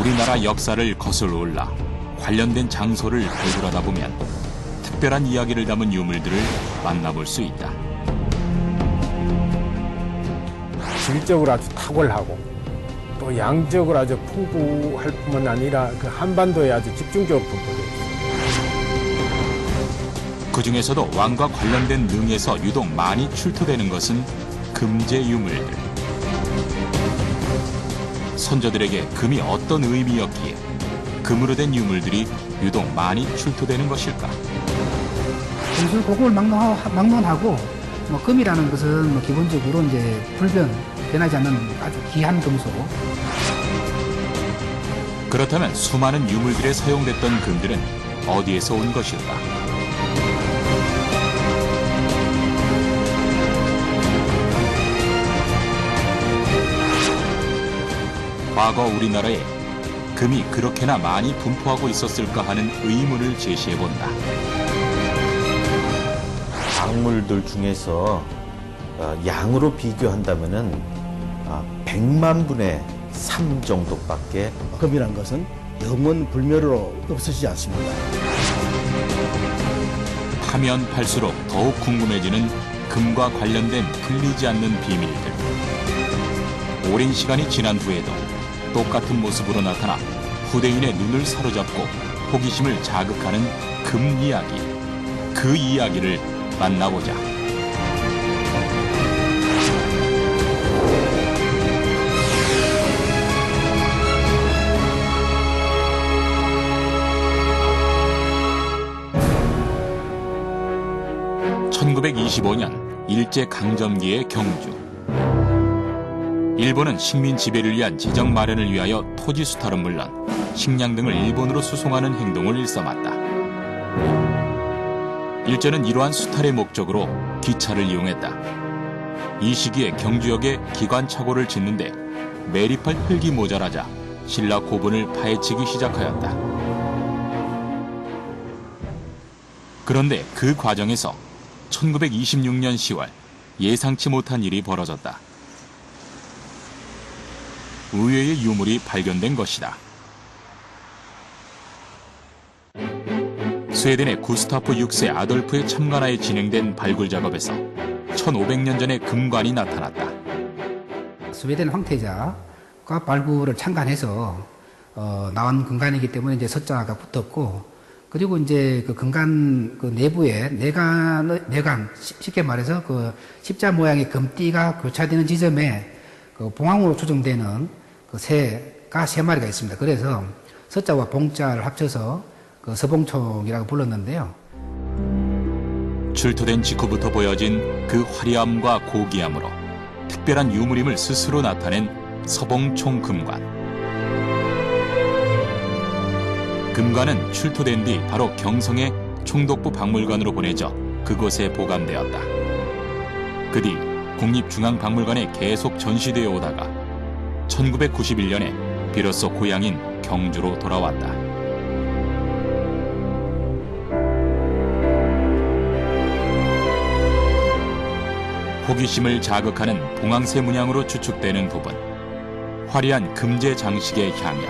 우리나라 역사를 거슬러 올라 관련된 장소를 발굴하다 보면 특별한 이야기를 담은 유물들을 만나볼 수 있다. 질적으로 아주 탁월하고 또 양적으로 아주 풍부할 뿐만 아니라 그 한반도에 아주 집중적으로 분포되어 있습니다. 그 중에서도 왕과 관련된 능에서 유독 많이 출토되는 것은 금제 유물들. 선조들에게 금이 어떤 의미였기에 금으로 된 유물들이 유독 많이 출토되는 것일까? 금술 고금을 막론하고 금이라는 것은 기본적으로 이제 변하지 않는 아주 귀한 금속. 그렇다면 수많은 유물들에 사용됐던 금들은 어디에서 온 것일까? 과거 우리나라에 금이 그렇게나 많이 분포하고 있었을까 하는 의문을 제시해본다. 광물들 중에서 양으로 비교한다면은 100만 분의 3 정도밖에. 금이란 것은 영원 불멸으로 없어지지 않습니다. 파면 팔수록 더욱 궁금해지는 금과 관련된 풀리지 않는 비밀들. 오랜 시간이 지난 후에도 똑같은 모습으로 나타나 후대인의 눈을 사로잡고 호기심을 자극하는 금 이야기. 그 이야기를 만나보자. (1925년) 일제강점기의 경주. 일본은 식민 지배를 위한 재정 마련을 위하여 토지 수탈은 물론 식량 등을 일본으로 수송하는 행동을 일삼았다. 일제는 이러한 수탈의 목적으로 기차를 이용했다. 이 시기에 경주역에 기관차고를 짓는데 매립할 흙이 모자라자 신라 고분을 파헤치기 시작하였다. 그런데 그 과정에서 1926년 10월 예상치 못한 일이 벌어졌다. 의외의 유물이 발견된 것이다. 스웨덴의 구스타프 6세 아돌프의 참관하에 진행된 발굴 작업에서 1500년 전의 금관이 나타났다. 스웨덴 황태자가 발굴을 참관해서 나온 금관이기 때문에 이제 서자가 붙었고, 그리고 이제 그 금관 그 내부에 내관 쉽게 말해서 그 십자 모양의 금띠가 교차되는 지점에 그 봉황으로 추정되는 그 새가 3마리가 있습니다. 그래서 서자와 봉자를 합쳐서 그 서봉총이라고 불렀는데요. 출토된 직후부터 보여진 그 화려함과 고귀함으로 특별한 유물임을 스스로 나타낸 서봉총 금관. 금관은 출토된 뒤 바로 경성의 총독부 박물관으로 보내져 그곳에 보관되었다. 그 뒤 국립중앙박물관에 계속 전시되어 오다가 1991년에 비로소 고향인 경주로 돌아왔다. 호기심을 자극하는 봉황새 문양으로 추측되는 부분, 화려한 금제 장식의 향연.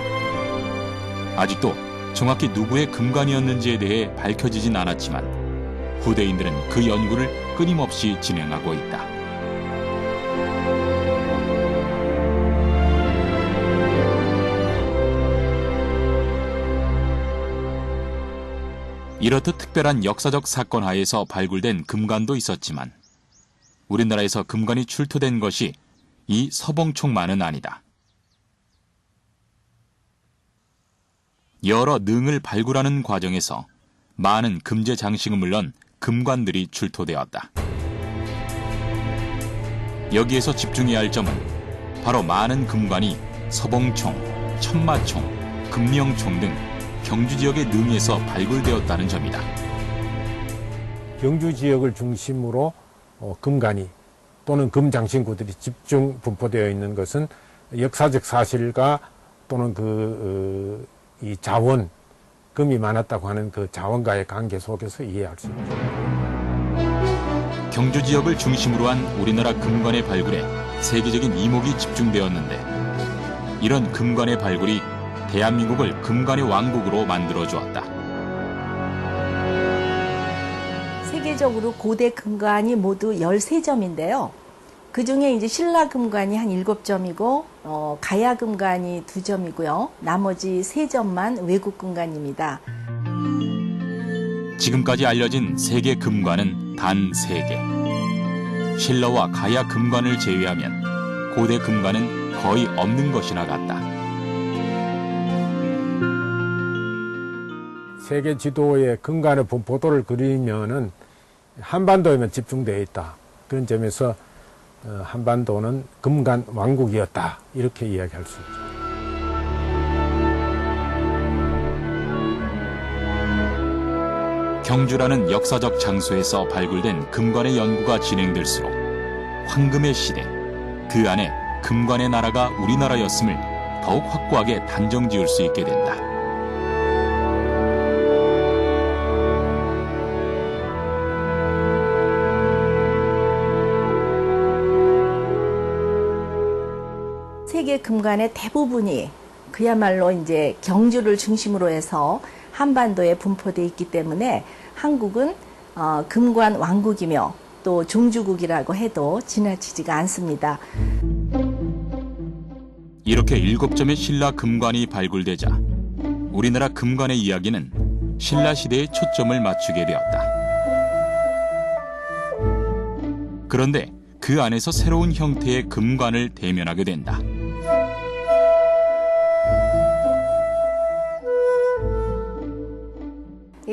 아직도 정확히 누구의 금관이었는지에 대해 밝혀지진 않았지만 후대인들은 그 연구를 끊임없이 진행하고 있다. 이렇듯 특별한 역사적 사건 하에서 발굴된 금관도 있었지만 우리나라에서 금관이 출토된 것이 이 서봉총만은 아니다. 여러 능을 발굴하는 과정에서 많은 금제 장식은 물론 금관들이 출토되었다. 여기에서 집중해야 할 점은 바로 많은 금관이 서봉총, 천마총, 금명총 등 경주 지역의 능에서 발굴되었다는 점이다. 경주 지역을 중심으로 금관이 또는 금장신구들이 집중 분포되어 있는 것은 역사적 사실과 또는 이 자원, 금이 많았다고 하는 그 자원과의 관계 속에서 이해할 수 있다. 경주 지역을 중심으로 한 우리나라 금관의 발굴에 세계적인 이목이 집중되었는데 이런 금관의 발굴이 대한민국을 금관의 왕국으로 만들어 주었다. 세계적으로 고대 금관이 모두 13점인데요. 그 중에 이제 신라 금관이 한 7점이고, 가야 금관이 2점이고요. 나머지 3점만 외국 금관입니다. 지금까지 알려진 세계 금관은 단 3개. 신라와 가야 금관을 제외하면 고대 금관은 거의 없는 것이나 같다. 세계 지도에 금관의 분포도를 그리면은 한반도에만 집중되어 있다. 그런 점에서 한반도는 금관 왕국이었다. 이렇게 이야기할 수 있죠. 경주라는 역사적 장소에서 발굴된 금관의 연구가 진행될수록 황금의 시대, 그 안에 금관의 나라가 우리나라였음을 더욱 확고하게 단정지을 수 있게 된다. 세계 금관의 대부분이 그야말로 이제 경주를 중심으로 해서 한반도에 분포되어 있기 때문에 한국은 금관 왕국이며 또 종주국이라고 해도 지나치지가 않습니다. 이렇게 7점의 신라 금관이 발굴되자 우리나라 금관의 이야기는 신라 시대에 초점을 맞추게 되었다. 그런데 그 안에서 새로운 형태의 금관을 대면하게 된다.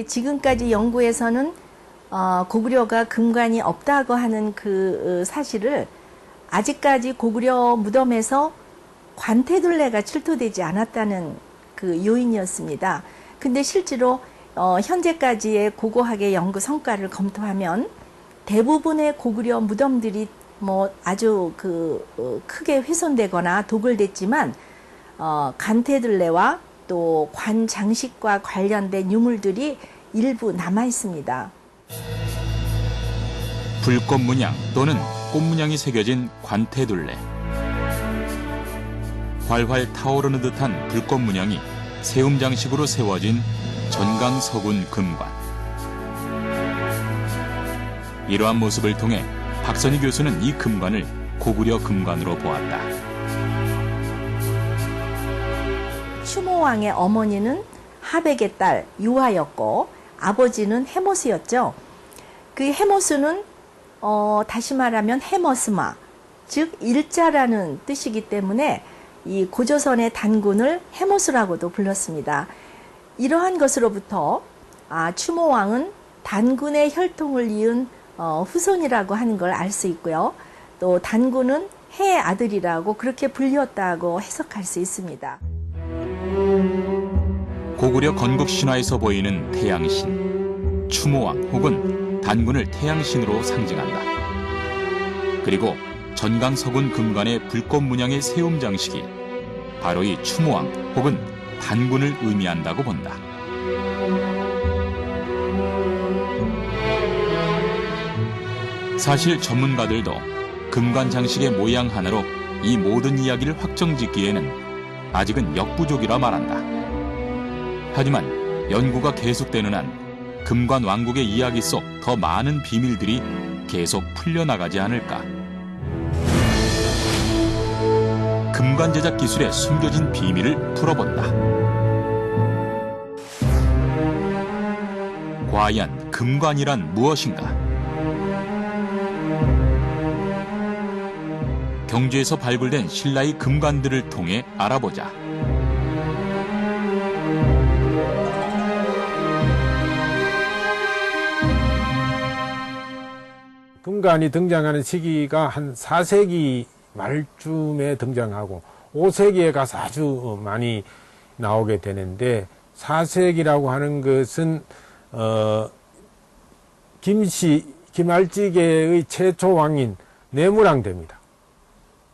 지금까지 연구에서는 고구려가 금관이 없다고 하는 그 사실을 아직까지 고구려 무덤에서 관태둘레가 출토되지 않았다는 그 요인이었습니다. 근데 실제로 현재까지의 고고학의 연구 성과를 검토하면 대부분의 고구려 무덤들이 뭐 아주 크게 훼손되거나 도굴됐지만 관태둘레와 또 관 장식과 관련된 유물들이 일부 남아 있습니다. 불꽃 문양 또는 꽃 문양이 새겨진 관태둘레. 활활 타오르는 듯한 불꽃 문양이 세움 장식으로 세워진 전강서군 금관. 이러한 모습을 통해 박선희 교수는 이 금관을 고구려 금관으로 보았다. 추모왕의 어머니는 하백의 딸 유화였고 아버지는 해모스였죠. 그 해모스는 다시 말하면 해머스마, 즉 일자라는 뜻이기 때문에 이 고조선의 단군을 해모스라고도 불렀습니다. 이러한 것으로부터 추모왕은 단군의 혈통을 이은 후손이라고 하는 걸 알 수 있고요. 또 단군은 해의 아들이라고 그렇게 불렸다고 해석할 수 있습니다. 고구려 건국 신화에서 보이는 태양신, 추모왕 혹은 단군을 태양신으로 상징한다. 그리고 전강서군 금관의 불꽃 문양의 세움 장식이 바로 이 추모왕 혹은 단군을 의미한다고 본다. 사실 전문가들도 금관 장식의 모양 하나로 이 모든 이야기를 확정짓기에는 아직은 역부족이라 말한다. 하지만 연구가 계속되는 한 금관 왕국의 이야기 속 더 많은 비밀들이 계속 풀려나가지 않을까. 금관 제작 기술의 숨겨진 비밀을 풀어본다. 과연 금관이란 무엇인가? 경주에서 발굴된 신라의 금관들을 통해 알아보자. 금관이 등장하는 시기가 한 4세기 말쯤에 등장하고 5세기에 가서 아주 많이 나오게 되는데 4세기라고 하는 것은 김알지계의 최초 왕인 내무랑대입니다.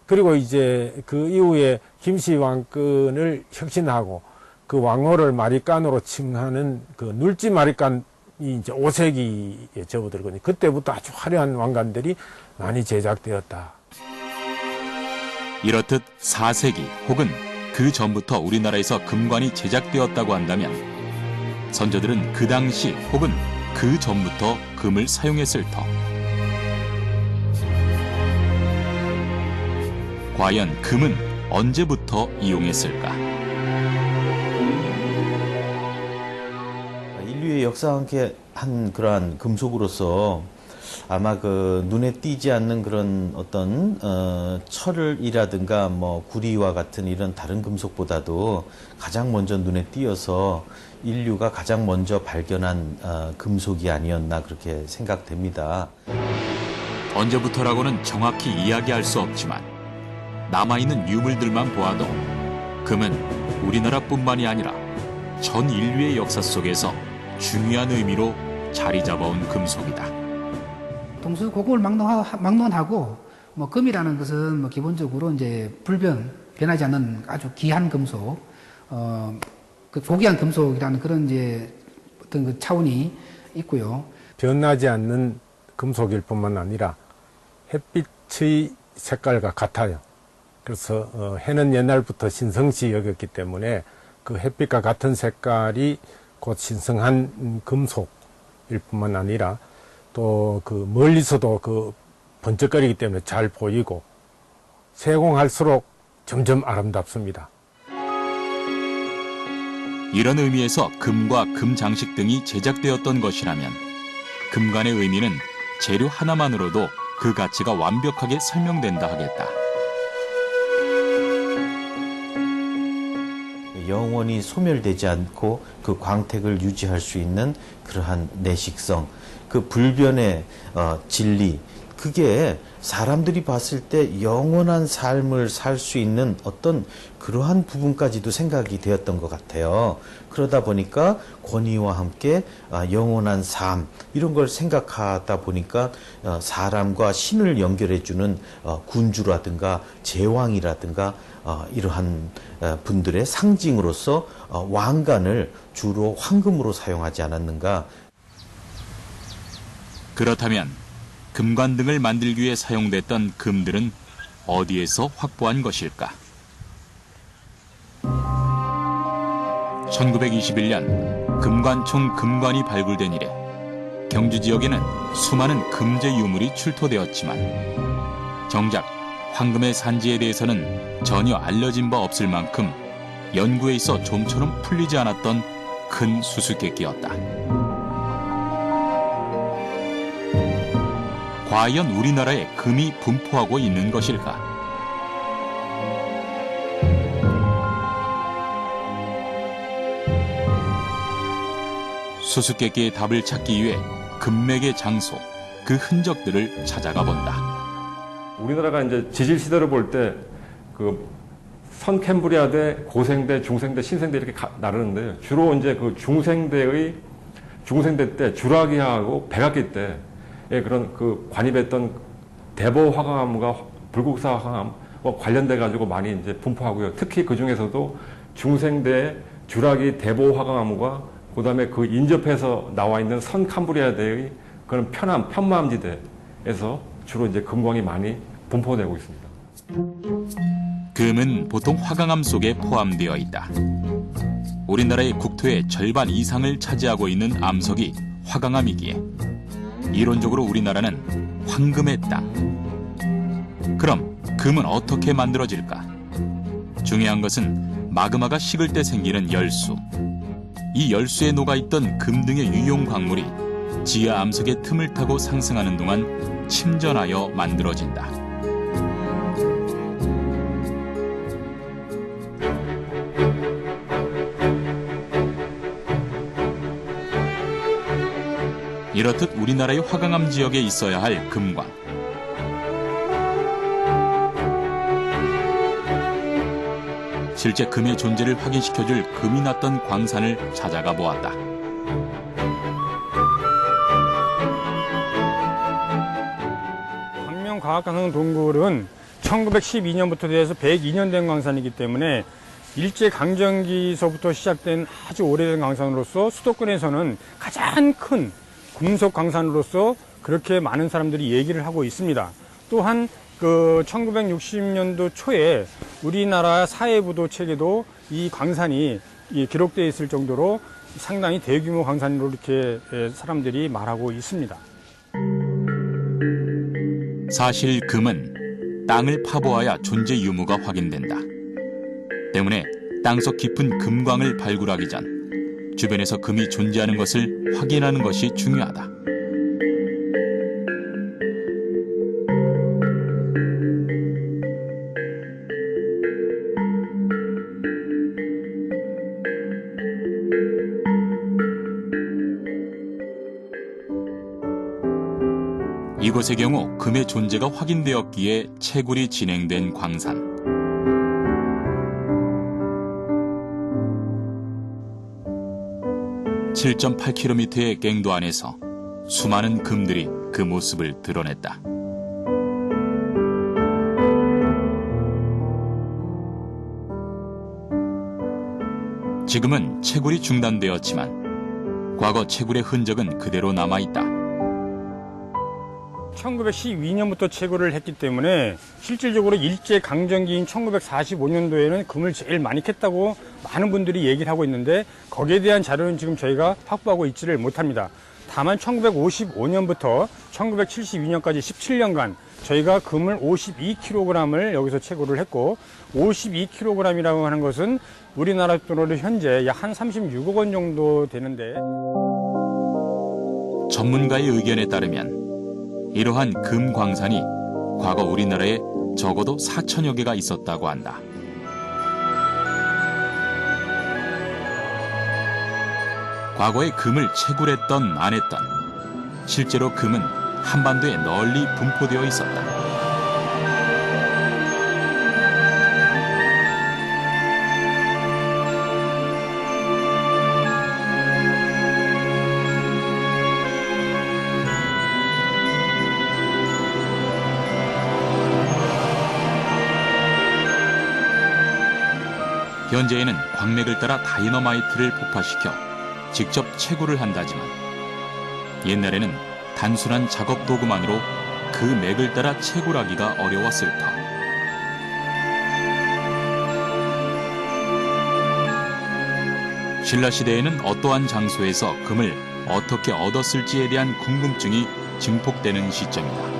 그리고 이제 그 이후에 김씨 왕권을 혁신하고 그 왕호를 마리간으로 칭하는 그 눌지 마리간이 이제 5세기에 접어들거든요. 그때부터 아주 화려한 왕관들이 많이 제작되었다. 이렇듯 4세기 혹은 그 전부터 우리나라에서 금관이 제작되었다고 한다면 선조들은 그 당시 혹은 그 전부터 금을 사용했을 터. 과연 금은 언제부터 이용했을까? 인류의 역사와 함께 한 그러한 금속으로서 아마 그 눈에 띄지 않는 그런 어떤 철이라든가 뭐 구리와 같은 이런 다른 금속보다도 가장 먼저 눈에 띄어서 인류가 가장 먼저 발견한 금속이 아니었나 그렇게 생각됩니다. 언제부터라고는 정확히 이야기할 수 없지만 남아있는 유물들만 보아도 금은 우리나라뿐만이 아니라 전 인류의 역사 속에서 중요한 의미로 자리 잡아온 금속이다. 동서 고금을 막론하고 뭐 금이라는 것은 뭐 기본적으로 이제 변하지 않는 아주 귀한 금속, 그 고귀한 금속이라는 그런 이제 어떤 그 차원이 있고요. 변하지 않는 금속일 뿐만 아니라 햇빛의 색깔과 같아요. 그래서 해는 옛날부터 신성시 여겼기 때문에 그 햇빛과 같은 색깔이 곧 신성한 금속일 뿐만 아니라 또 그 멀리서도 그 번쩍거리기 때문에 잘 보이고 세공할수록 점점 아름답습니다. 이런 의미에서 금과 금 장식 등이 제작되었던 것이라면 금관의 의미는 재료 하나만으로도 그 가치가 완벽하게 설명된다 하겠다. 영원히 소멸되지 않고 그 광택을 유지할 수 있는 그러한 내식성, 그 불변의 진리, 그게 사람들이 봤을 때 영원한 삶을 살 수 있는 어떤 그러한 부분까지도 생각이 되었던 것 같아요. 그러다 보니까 권위와 함께 영원한 삶, 이런 걸 생각하다 보니까 사람과 신을 연결해주는 군주라든가 제왕이라든가 이러한 분들의 상징으로서 왕관을 주로 황금으로 사용하지 않았는가. 그렇다면 금관 등을 만들기 위해 사용됐던 금들은 어디에서 확보한 것일까? 1921년 금관총 금관이 발굴된 이래 경주 지역에는 수많은 금제 유물이 출토되었지만 정작 황금의 산지에 대해서는 전혀 알려진 바 없을 만큼 연구에 있어 좀처럼 풀리지 않았던 큰 수수께끼였다. 과연 우리나라에 금이 분포하고 있는 것일까? 수수께끼의 답을 찾기 위해 금맥의 장소, 그 흔적들을 찾아가 본다. 우리나라가 이제 지질 시대를 볼 때 그 선캠브리아대, 고생대, 중생대, 신생대 이렇게 나르는데요. 주로 이제 그 중생대 때 주라기하고 백악기 때 그런 그 관입했던 대보 화강암과 불국사 화강암과 관련돼 가지고 많이 이제 분포하고요. 특히 그 중에서도 중생대 주라기 대보 화강암과 그다음에 그 인접해서 나와 있는 선 캄브리아대의 그런 편마암지대에서 주로 이제 금광이 많이 분포되고 있습니다. 금은 보통 화강암 속에 포함되어 있다. 우리나라의 국토의 절반 이상을 차지하고 있는 암석이 화강암이기에 이론적으로 우리나라는 황금의 땅. 그럼 금은 어떻게 만들어질까? 중요한 것은 마그마가 식을 때 생기는 열수. 이 열수에 녹아있던 금 등의 유용 광물이 지하 암석의 틈을 타고 상승하는 동안 침전하여 만들어진다. 이렇듯 우리나라의 화강암 지역에 있어야 할 금관. 실제 금의 존재를 확인시켜줄 금이 났던 광산을 찾아가 보았다. 광명과학광산 동굴은 1912년부터 돼서 102년 된 광산이기 때문에 일제강점기서부터 시작된 아주 오래된 광산으로서 수도권에서는 가장 큰 금속 광산으로서 그렇게 많은 사람들이 얘기를 하고 있습니다. 또한 그 1960년도 초에 우리나라 사회부도 책에도 이 광산이 기록되어 있을 정도로 상당히 대규모 광산으로 이렇게 사람들이 말하고 있습니다. 사실 금은 땅을 파보아야 존재 유무가 확인된다. 때문에 땅속 깊은 금광을 발굴하기 전 주변에서 금이 존재하는 것을 확인하는 것이 중요하다. 이곳의 경우 금의 존재가 확인되었기에 채굴이 진행된 광산. 7.8km의 갱도 안에서 수많은 금들이 그 모습을 드러냈다. 지금은 채굴이 중단되었지만 과거 채굴의 흔적은 그대로 남아있다. 1912년부터 채굴을 했기 때문에 실질적으로 일제강점기인 1945년도에는 금을 제일 많이 캤다고 많은 분들이 얘기를 하고 있는데 거기에 대한 자료는 지금 저희가 확보하고 있지를 못합니다. 다만 1955년부터 1972년까지 17년간 저희가 금을 52kg을 여기서 채굴을 했고 52kg이라고 하는 것은 우리나라 돈으로 현재 약 한 36억 원 정도 되는데 전문가의 의견에 따르면 이러한 금 광산이 과거 우리나라에 적어도 4천여 개가 있었다고 한다. 과거에 금을 채굴했던 안 했던 실제로 금은 한반도에 널리 분포되어 있었다. 현재에는 광맥을 따라 다이너마이트를 폭파시켜 직접 채굴을 한다지만 옛날에는 단순한 작업 도구만으로 그 맥을 따라 채굴하기가 어려웠을 터. 신라시대에는 어떠한 장소에서 금을 어떻게 얻었을지에 대한 궁금증이 증폭되는 시점이다.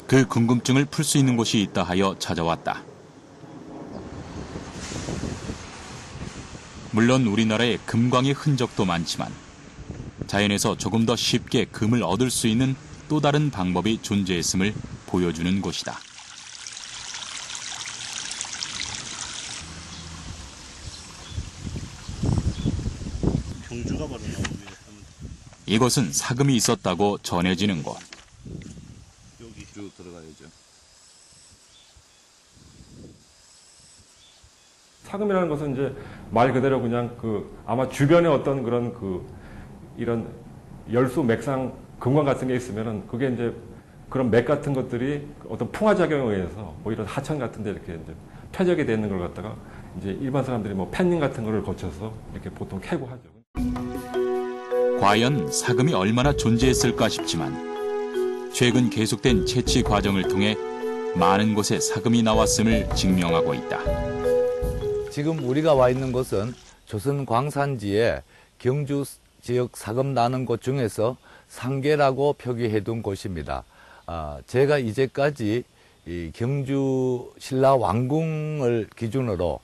그 궁금증을 풀 수 있는 곳이 있다 하여 찾아왔다. 물론 우리나라에 금광의 흔적도 많지만 자연에서 조금 더 쉽게 금을 얻을 수 있는 또 다른 방법이 존재했음을 보여주는 곳이다. 경주가 바로 나오게. 이곳은 사금이 있었다고 전해지는 곳. 여기 쭉 들어가야죠. 사금이라는 것은 이제 말 그대로 그냥 아마 주변에 어떤 그런 이런 열수 맥상 금관 같은 게 있으면은 그게 이제 그런 맥 같은 것들이 어떤 풍화작용에 의해서 뭐 이런 하천 같은 데 이렇게 이제 표적이 되는 걸 갖다가 이제 일반 사람들이 뭐 펜닝 같은 거를 거쳐서 이렇게 보통 캐고 하죠. 과연 사금이 얼마나 존재했을까 싶지만 최근 계속된 채취 과정을 통해 많은 곳에 사금이 나왔음을 증명하고 있다. 지금 우리가 와 있는 곳은 조선 광산지에 경주 지역 사금 나는 곳 중에서 상계라고 표기해둔 곳입니다. 제가 이제까지 이 경주 신라 왕궁을 기준으로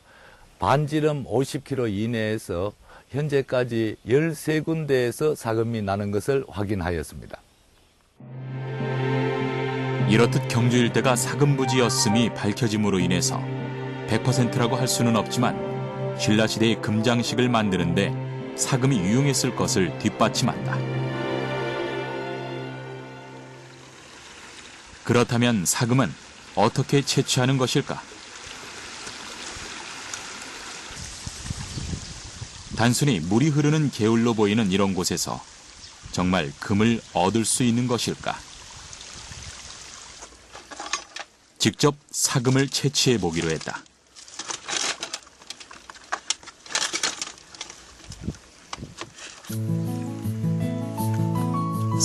반지름 50km 이내에서 현재까지 13군데에서 사금이 나는 것을 확인하였습니다. 이렇듯 경주 일대가 사금부지였음이 밝혀짐으로 인해서 100%라고 할 수는 없지만 신라시대의 금장식을 만드는데 사금이 유용했을 것을 뒷받침한다. 그렇다면 사금은 어떻게 채취하는 것일까? 단순히 물이 흐르는 개울로 보이는 이런 곳에서 정말 금을 얻을 수 있는 것일까? 직접 사금을 채취해 보기로 했다.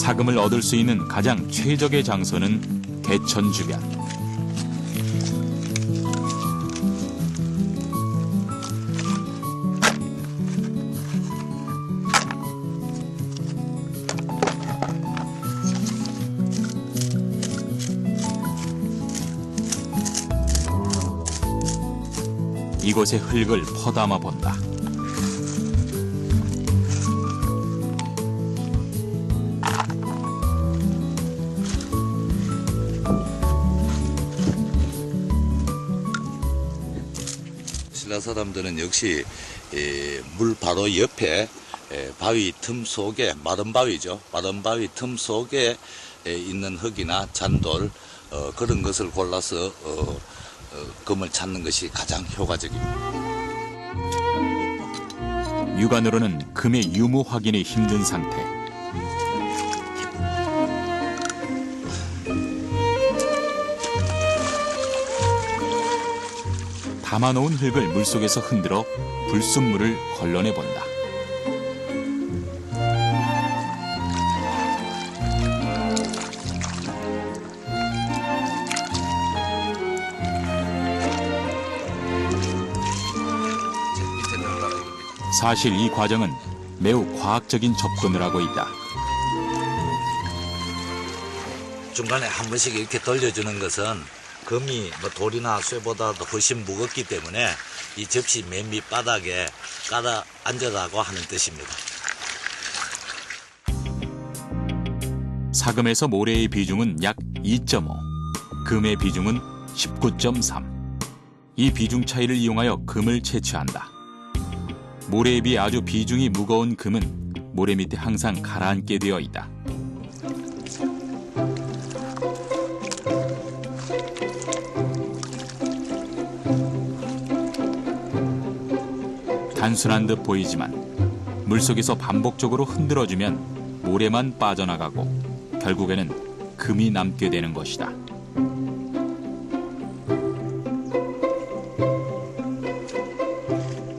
사금을 얻을 수 있는 가장 최적의 장소는 개천 주변. 이곳의 흙을 퍼담아 본다. 신라 사람들은 역시 물 바로 옆에 바위 틈 속에, 마른 바위죠. 마른 바위 틈 속에 있는 흙이나 잔돌 그런 것을 골라서 금을 찾는 것이 가장 효과적입니다. 육안으로는 금의 유무 확인이 힘든 상태. 담아놓은 흙을 물속에서 흔들어 불순물을 걸러내본다. 사실 이 과정은 매우 과학적인 접근을 하고 있다. 중간에 한 번씩 이렇게 돌려주는 것은 금이 돌이나 쇠보다도 훨씬 무겁기 때문에 이 접시 맨 밑바닥에 깔아 앉으라고 하는 뜻입니다. 사금에서 모래의 비중은 약 2.5, 금의 비중은 19.3. 이 비중 차이를 이용하여 금을 채취한다. 모래에 비해 아주 비중이 무거운 금은 모래 밑에 항상 가라앉게 되어 있다. 단순한 듯 보이지만 물속에서 반복적으로 흔들어주면 모래만 빠져나가고 결국에는 금이 남게 되는 것이다.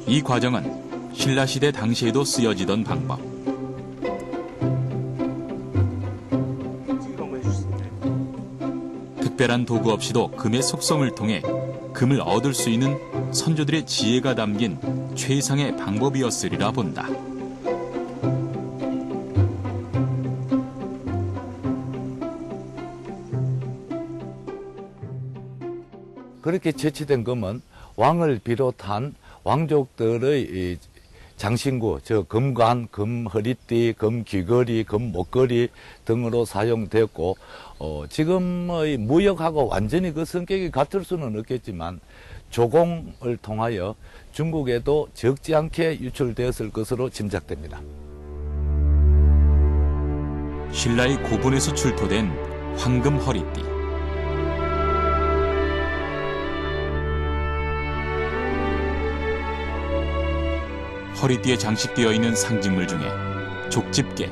이 과정은 신라시대 당시에도 쓰여지던 방법. 특별한 도구 없이도 금의 속성을 통해 금을 얻을 수 있는 선조들의 지혜가 담긴 최상의 방법이었으리라 본다. 그렇게 채취된 금은 왕을 비롯한 왕족들의 장신구, 금관, 금 허리띠, 금 귀걸이, 금 목걸이 등으로 사용되었고, 지금의 무역하고 완전히 그 성격이 같을 수는 없겠지만 조공을 통하여 중국에도 적지 않게 유출되었을 것으로 짐작됩니다. 신라의 고분에서 출토된 황금 허리띠. 허리띠에 장식되어 있는 상징물 중에 족집게,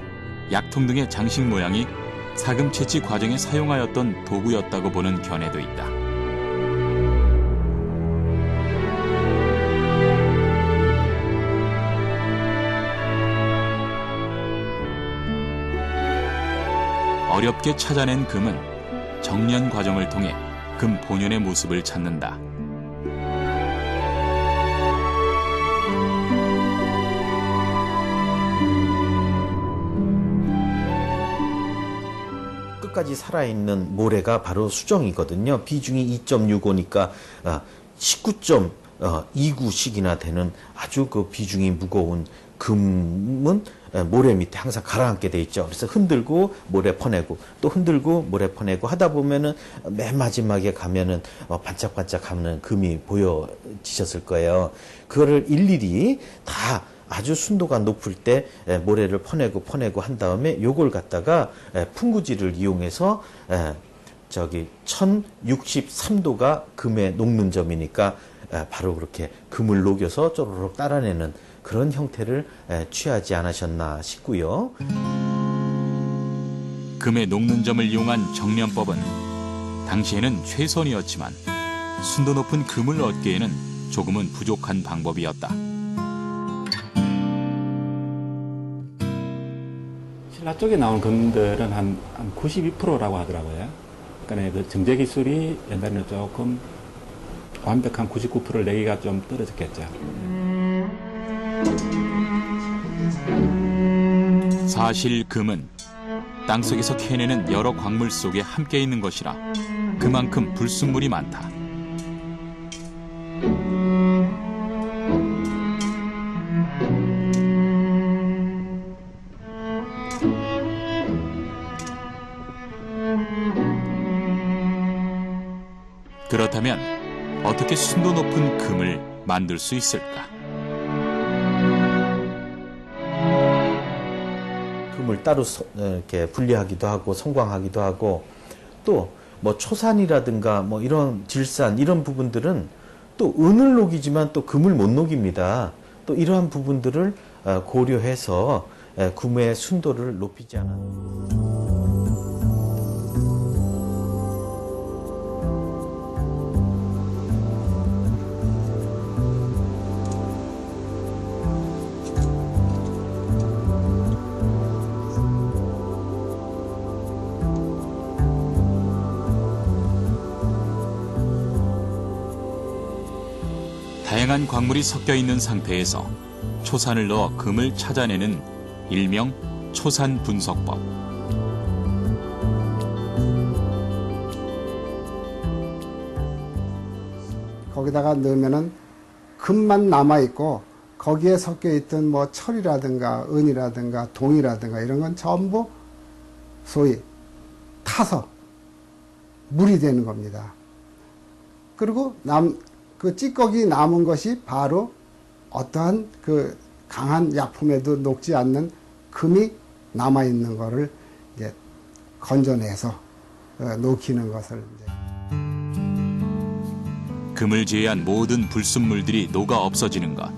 약통 등의 장식 모양이 사금 채취 과정에 사용하였던 도구였다고 보는 견해도 있다. 어렵게 찾아낸 금은 정련 과정을 통해 금 본연의 모습을 찾는다. 끝까지 살아있는 모래가 바로 수정이거든요. 비중이 2.65니까 19.29씩이나 되는 아주 그 비중이 무거운 금은 모래 밑에 항상 가라앉게 돼 있죠. 그래서 흔들고 모래 퍼내고 또 흔들고 모래 퍼내고 하다 보면은 맨 마지막에 가면은 반짝반짝하는 금이 보여지셨을 거예요. 그거를 일일이 다 아주 순도가 높을 때 모래를 퍼내고 한 다음에 요걸 갖다가 풍구지를 이용해서 1063도가 금에 녹는 점이니까 바로 그렇게 금을 녹여서 쪼르륵 따라내는 그런 형태를 취하지 않으셨나 싶고요. 금의 녹는 점을 이용한 정련법은 당시에는 최선이었지만 순도 높은 금을 얻기에는 조금은 부족한 방법이었다. 신라 쪽에 나온 금들은 한 92%라고 하더라고요. 그러니까 그 정제 기술이 옛날에는 조금 완벽한 99%를 내기가 좀 떨어졌겠죠. 사실 금은 땅속에서 캐내는 여러 광물 속에 함께 있는 것이라 그만큼 불순물이 많다. 그렇다면 어떻게 순도 높은 금을 만들 수 있을까? 금을 따로 이렇게 분리하기도 하고 성광하기도 하고 또 뭐 초산이라든가 뭐 이런 질산 이런 부분들은 또 은을 녹이지만 또 금을 못 녹입니다. 또 이러한 부분들을 고려해서 금의 순도를 높이지 않았습니다. 다양한 광물이 섞여 있는 상태에서 초산을 넣어 금을 찾아내는 일명 초산 분석법. 거기다가 넣으면은 금만 남아 있고 거기에 섞여 있던 뭐 철이라든가 은이라든가 동이라든가 이런 건 전부 소위 타서 물이 되는 겁니다. 그리고 그 찌꺼기 남은 것이 바로 어떠한 그 강한 약품에도 녹지 않는 금이 남아있는 거를 이제 건져내서 녹이는 것을 이제. 금을 제외한 모든 불순물들이 녹아 없어지는 것.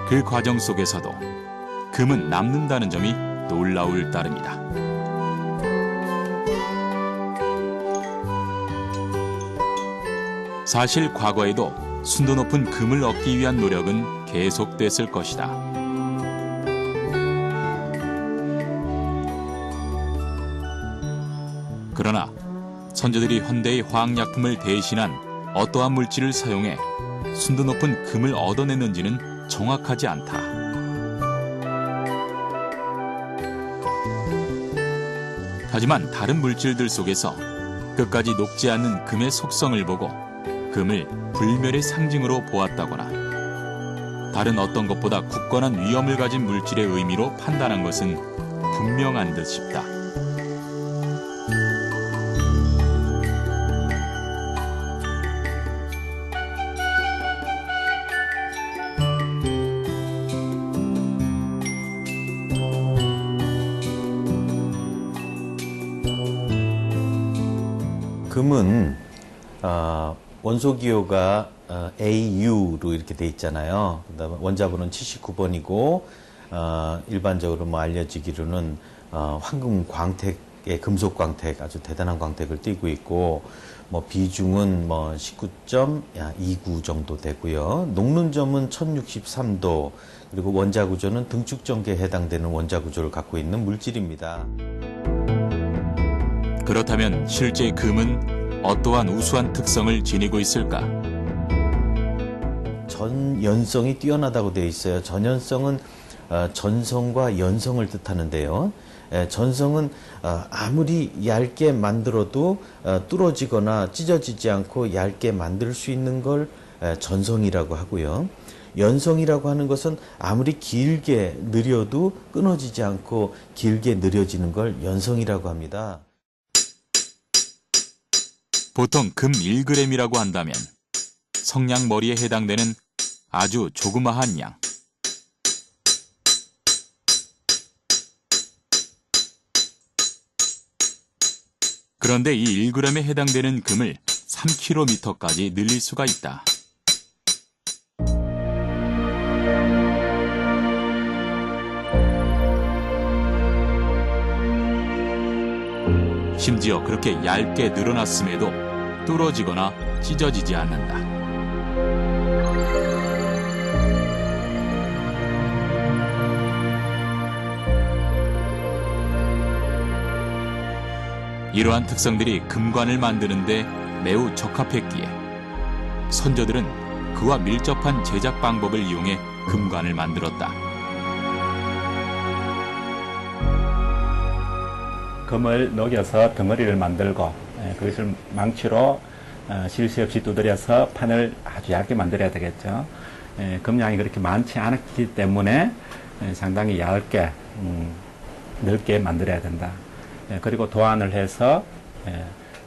그 과정 속에서도 금은 남는다는 점이 놀라울 따름이다. 사실 과거에도 순도 높은 금을 얻기 위한 노력은 계속됐을 것이다. 그러나 선조들이 현대의 화학약품을 대신한 어떠한 물질을 사용해 순도 높은 금을 얻어냈는지는 정확하지 않다. 하지만 다른 물질들 속에서 끝까지 녹지 않는 금의 속성을 보고 금을 불멸의 상징으로 보았다거나 다른 어떤 것보다 굳건한 위험을 가진 물질의 의미로 판단한 것은 분명한 듯 싶다. 금은 원소 기호가 AU로 이렇게 돼 있잖아요. 그다음에 원자번호는 79번이고 일반적으로 뭐 알려지기로는 황금 광택의 금속 광택 아주 대단한 광택을 띠고 있고 뭐 비중은 뭐 19.29 정도 되고요. 녹는 점은 1063도 그리고 원자 구조는 등축전기에 해당되는 원자 구조를 갖고 있는 물질입니다. 그렇다면 실제 금은 어떠한 우수한 특성을 지니고 있을까? 전연성이 뛰어나다고 되어 있어요. 전연성은 전성과 연성을 뜻하는데요. 전성은 아무리 얇게 만들어도 뚫어지거나 찢어지지 않고 얇게 만들 수 있는 걸 전성이라고 하고요. 연성이라고 하는 것은 아무리 길게 느려도 끊어지지 않고 길게 느려지는 걸 연성이라고 합니다. 보통 금 1g이라고 한다면 성냥머리에 해당되는 아주 조그마한 양. 그런데 이 1g에 해당되는 금을 3kg까지 늘릴 수가 있다. 심지어 그렇게 얇게 늘어났음에도 뚫어지거나 찢어지지 않는다. 이러한 특성들이 금관을 만드는데 매우 적합했기에 선조들은 그와 밀접한 제작 방법을 이용해 금관을 만들었다. 금을 녹여서 덩어리를 만들고 그것을 망치로 실수 없이 두드려서 판을 아주 얇게 만들어야 되겠죠. 금량이 그렇게 많지 않기 때문에 상당히 얇게 넓게 만들어야 된다. 그리고 도안을 해서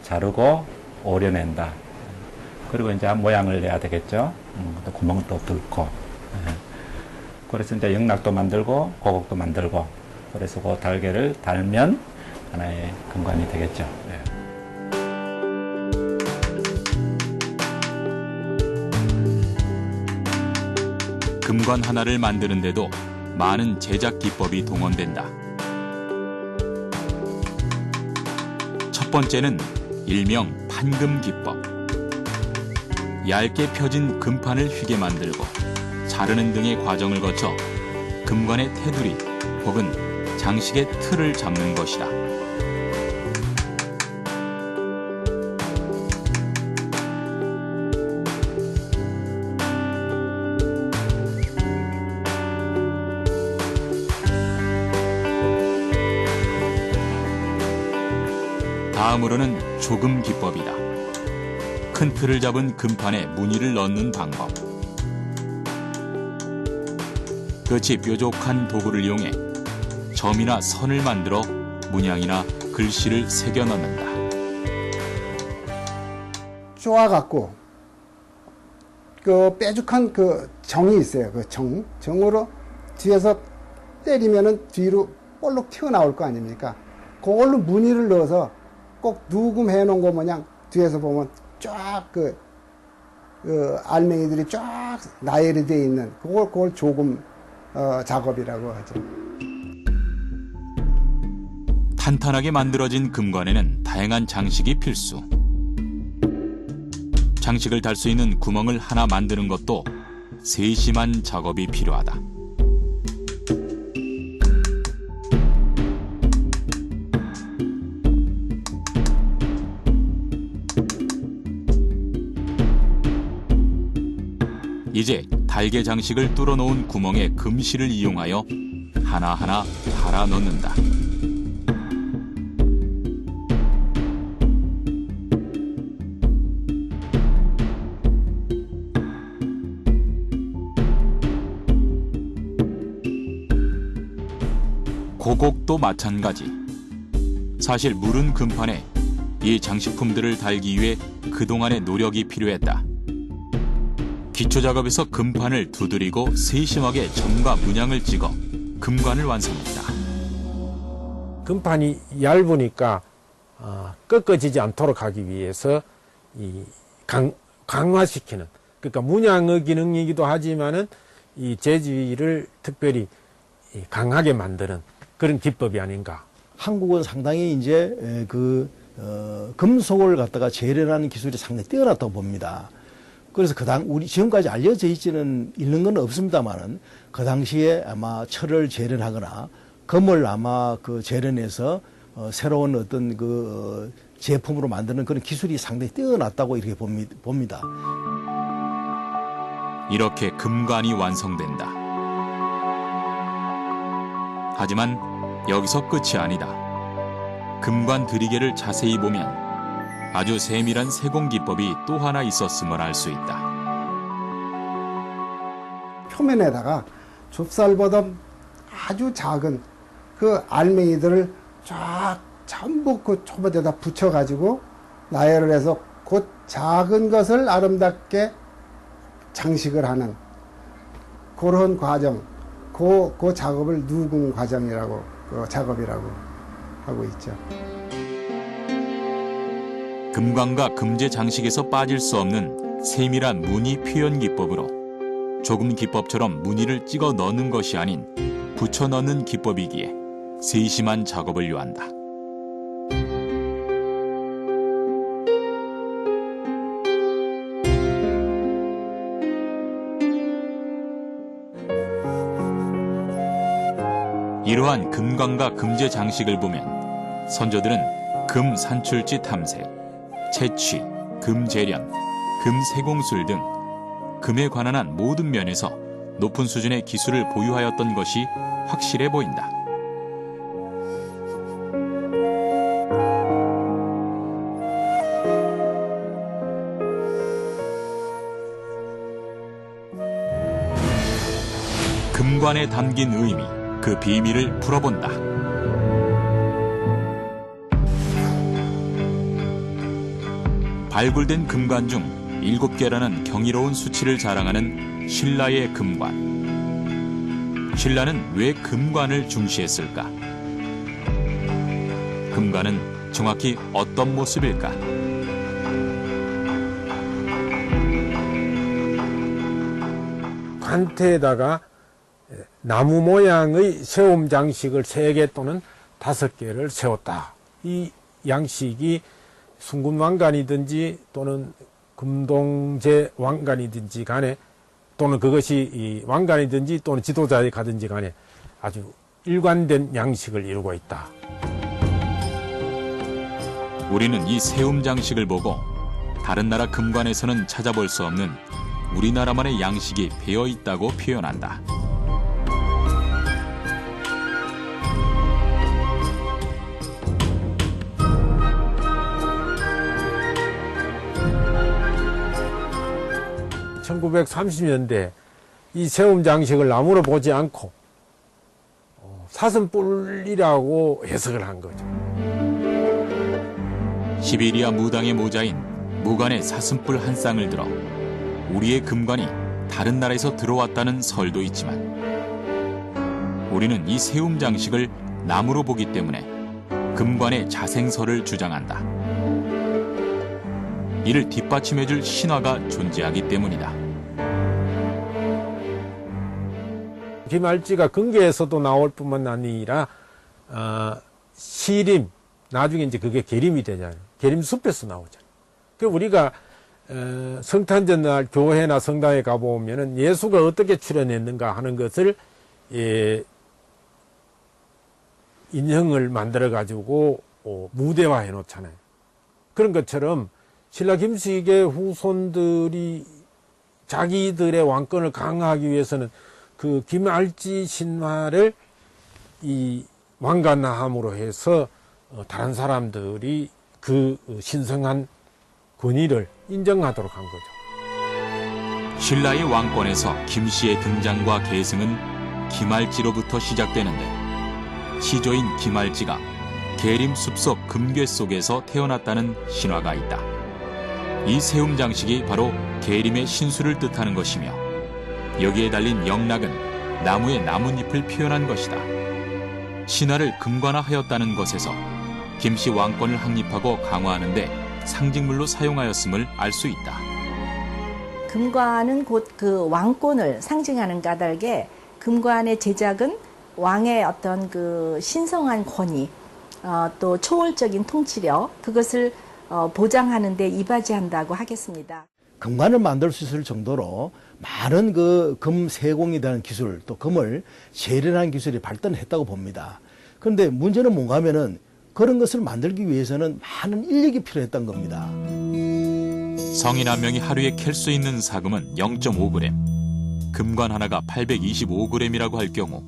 자르고 오려낸다. 그리고 이제 모양을 내야 되겠죠. 또 구멍도 뚫고. 그래서 이제 영락도 만들고 고곡도 만들고. 그래서 그 달개를 달면 하나의 금관이 되겠죠. 금관 하나를 만드는데도 많은 제작 기법이 동원된다. 첫 번째는 일명 판금 기법. 얇게 펴진 금판을 휘게 만들고 자르는 등의 과정을 거쳐 금관의 테두리 혹은 장식의 틀을 잡는 것이다. 다음으로는 조금 기법이다. 큰 틀을 잡은 금판에 무늬를 넣는 방법. 끝이 뾰족한 도구를 이용해 점이나 선을 만들어 문양이나 글씨를 새겨 넣는다. 쪼아갖고 그 뾰족한 그 정이 있어요. 그 정으로 뒤에서 때리면은 뒤로 볼록 튀어나올 거 아닙니까? 그걸로 무늬를 넣어서 꼭 누금해 놓은 거 모양 뒤에서 보면 쫙 그 알맹이들이 쫙 나열이 되어 있는 그걸 조금 작업이라고 하죠. 탄탄하게 만들어진 금관에는 다양한 장식이 필수. 장식을 달 수 있는 구멍을 하나 만드는 것도 세심한 작업이 필요하다. 이제 달개 장식을 뚫어놓은 구멍에 금실을 이용하여 하나하나 달아 넣는다. 고곡도 마찬가지. 사실 무른 금판에 이 장식품들을 달기 위해 그동안의 노력이 필요했다. 기초작업에서 금판을 두드리고 세심하게 점과 문양을 찍어 금관을 완성했다. 금판이 얇으니까 꺾어지지 않도록 하기 위해서 강화시키는, 그러니까 문양의 기능이기도 하지만은 이 재질을 특별히 강하게 만드는 그런 기법이 아닌가. 한국은 상당히 이제 금속을 갖다가 재련하는 기술이 상당히 뛰어났다고 봅니다. 그래서 우리 지금까지 알려져 있지는 있는 건 없습니다만은 그 당시에 아마 철을 재련하거나 금을 아마 재련해서 새로운 어떤 제품으로 만드는 그런 기술이 상당히 뛰어났다고 이렇게 봅니다. 이렇게 금관이 완성된다. 하지만 여기서 끝이 아니다. 금관 드리개를 자세히 보면 아주 세밀한 세공 기법이 또 하나 있었음을 알 수 있다. 표면에다가 좁쌀보다 아주 작은 그 알맹이들을 쫙 전부 그 초보에다 붙여가지고 나열을 해서 그 작은 것을 아름답게 장식을 하는 그런 과정, 그 작업을 누궁 과정이라고, 작업이라고 하고 있죠. 금관과 금제 장식에서 빠질 수 없는 세밀한 무늬 표현 기법으로 조금 기법처럼 무늬를 찍어 넣는 것이 아닌 붙여 넣는 기법이기에 세심한 작업을 요한다. 이러한 금관과 금제 장식을 보면 선조들은 금 산출지 탐색, 채취, 금 재련, 금 세공술 등 금에 관한 한 모든 면에서 높은 수준의 기술을 보유하였던 것이 확실해 보인다. 금관에 담긴 의미, 그 비밀을 풀어본다. 발굴된 금관 중 7개라는 경이로운 수치를 자랑하는 신라의 금관. 신라는 왜 금관을 중시했을까? 금관은 정확히 어떤 모습일까? 관태에다가 나무 모양의 세움 장식을 3개 또는 5개를 세웠다. 이 양식이 순군 왕관이든지 또는 금동제 왕관이든지 간에 또는 그것이 이 왕관이든지 또는 지도자에 가든지 간에 아주 일관된 양식을 이루고 있다. 우리는 이 세움 장식을 보고 다른 나라 금관에서는 찾아볼 수 없는 우리나라만의 양식이 배어 있다고 표현한다. (1930년대) 이 세움 장식을 나무로 보지 않고 사슴뿔이라고 해석을 한 거죠. 시베리아 무당의 모자인 무관의 사슴뿔 한 쌍을 들어 우리의 금관이 다른 나라에서 들어왔다는 설도 있지만 우리는 이 세움 장식을 나무로 보기 때문에 금관의 자생설을 주장한다. 이를 뒷받침해줄 신화가 존재하기 때문이다. 김알지가 근계에서도 나올 뿐만 아니라 시림, 나중에 이제 그게 계림이 되잖아요. 계림숲에서 나오잖아요. 그 우리가 성탄절날 교회나 성당에 가보면은 예수가 어떻게 출현했는가 하는 것을 인형을 만들어 가지고 무대화해 놓잖아요. 그런 것처럼 신라 김씨의 후손들이 자기들의 왕권을 강화하기 위해서는 그 김알지 신화를 이 왕관화함으로 해서 다른 사람들이 그 신성한 권위를 인정하도록 한 거죠. 신라의 왕권에서 김씨의 등장과 계승은 김알지로부터 시작되는데 시조인 김알지가 계림 숲속 금괴 속에서 태어났다는 신화가 있다. 이 세움 장식이 바로 계림의 신수를 뜻하는 것이며 여기에 달린 영락은 나무의 나뭇잎을 표현한 것이다. 신화를 금관화하였다는 것에서 김씨 왕권을 확립하고 강화하는 데 상징물로 사용하였음을 알 수 있다. 금관은 곧 그 왕권을 상징하는 까닭에 금관의 제작은 왕의 어떤 그 신성한 권위, 또 초월적인 통치력, 그것을 보장하는 데 이바지한다고 하겠습니다. 금관을 만들 수 있을 정도로 많은 그 금 세공에 대한 기술, 또 금을 재련하는 기술이 발전했다고 봅니다. 그런데 문제는 뭔가 하면은 그런 것을 만들기 위해서는 많은 인력이 필요했던 겁니다. 성인 한 명이 하루에 캘 수 있는 사금은 0.5g, 금관 하나가 825g이라고 할 경우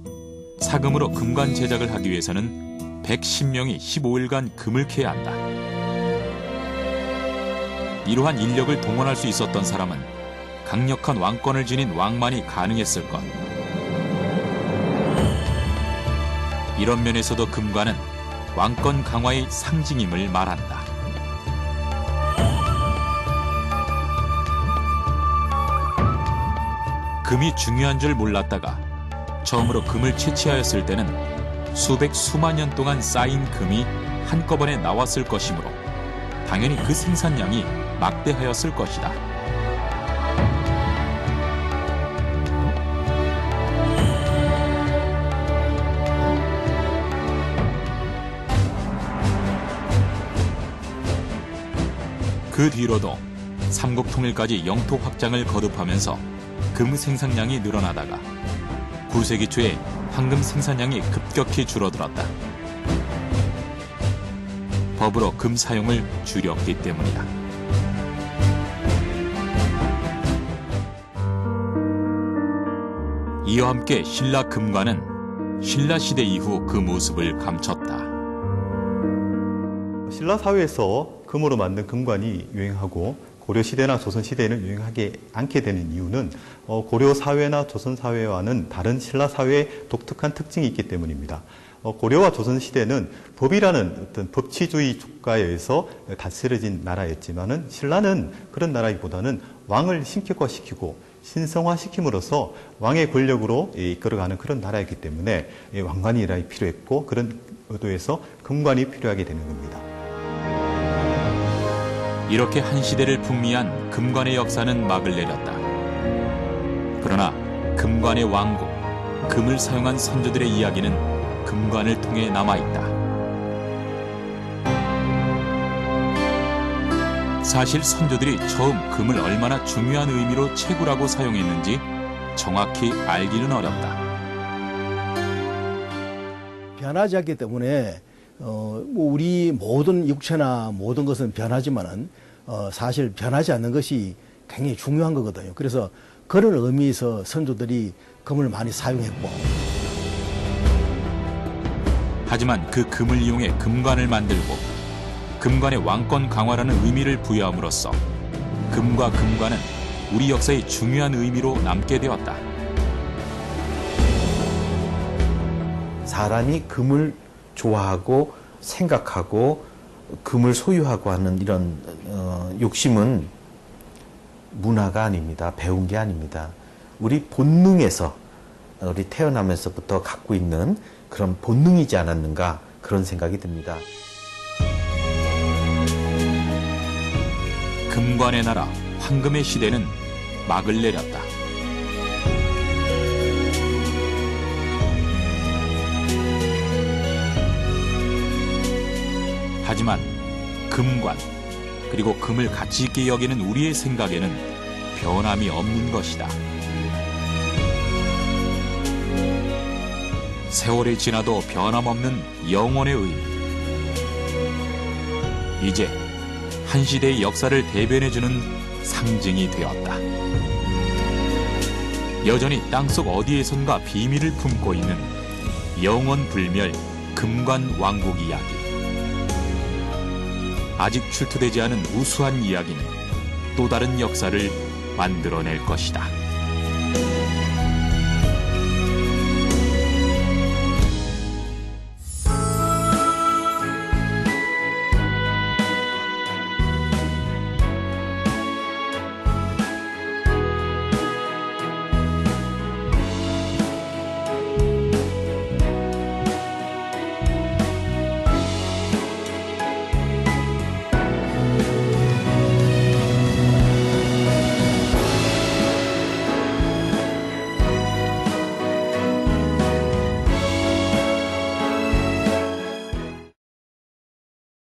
사금으로 금관 제작을 하기 위해서는 110명이 15일간 금을 캐야 한다. 이러한 인력을 동원할 수 있었던 사람은 강력한 왕권을 지닌 왕만이 가능했을 것. 이런 면에서도 금관은 왕권 강화의 상징임을 말한다. 금이 중요한 줄 몰랐다가 처음으로 금을 채취하였을 때는 수백 수만 년 동안 쌓인 금이 한꺼번에 나왔을 것이므로 당연히 그 생산량이 막대하였을 것이다. 그 뒤로도 삼국통일까지 영토 확장을 거듭하면서 금 생산량이 늘어나다가 9세기 초에 황금 생산량이 급격히 줄어들었다. 법으로 금 사용을 줄였기 때문이다. 이와 함께 신라 금관은 신라 시대 이후 그 모습을 감췄다. 신라 사회에서 금으로 만든 금관이 유행하고 고려 시대나 조선 시대에는 유행하지 않게 되는 이유는 고려 사회나 조선 사회와는 다른 신라 사회의 독특한 특징이 있기 때문입니다. 고려와 조선 시대는 법이라는 어떤 법치주의 국가에 의해서 다스려진 나라였지만은 신라는 그런 나라이보다는 왕을 신격화시키고 신성화시킴으로써 왕의 권력으로 이끌어가는 그런 나라였기 때문에 왕관이 필요했고 그런 의도에서 금관이 필요하게 되는 겁니다. 이렇게 한 시대를 풍미한 금관의 역사는 막을 내렸다. 그러나 금관의 왕국, 금을 사용한 선조들의 이야기는 금관을 통해 남아있다. 사실 선조들이 처음 금을 얼마나 중요한 의미로 채굴하고 사용했는지 정확히 알기는 어렵다. 변하지 않기 때문에 우리 모든 육체나 모든 것은 변하지만은 사실 변하지 않는 것이 굉장히 중요한 거거든요. 그래서 그런 의미에서 선조들이 금을 많이 사용했고. 하지만 그 금을 이용해 금관을 만들고 금관의 왕권 강화라는 의미를 부여함으로써 금과 금관은 우리 역사의 중요한 의미로 남게 되었다. 사람이 금을 좋아하고 생각하고 금을 소유하고 하는 이런 욕심은 문화가 아닙니다. 배운 게 아닙니다. 우리 본능에서 우리 태어나면서부터 갖고 있는 그런 본능이지 않았는가 그런 생각이 듭니다. 금관의 나라 황금의 시대는 막을 내렸다. 하지만 금관 그리고 금을 가치 있게 여기는 우리의 생각에는 변함이 없는 것이다. 세월이 지나도 변함없는 영원의 의미. 이제 한 시대의 역사를 대변해주는 상징이 되었다. 여전히 땅속 어디에선가 비밀을 품고 있는 영원불멸 금관 왕국 이야기. 아직 출토되지 않은 우수한 이야기는 또 다른 역사를 만들어낼 것이다.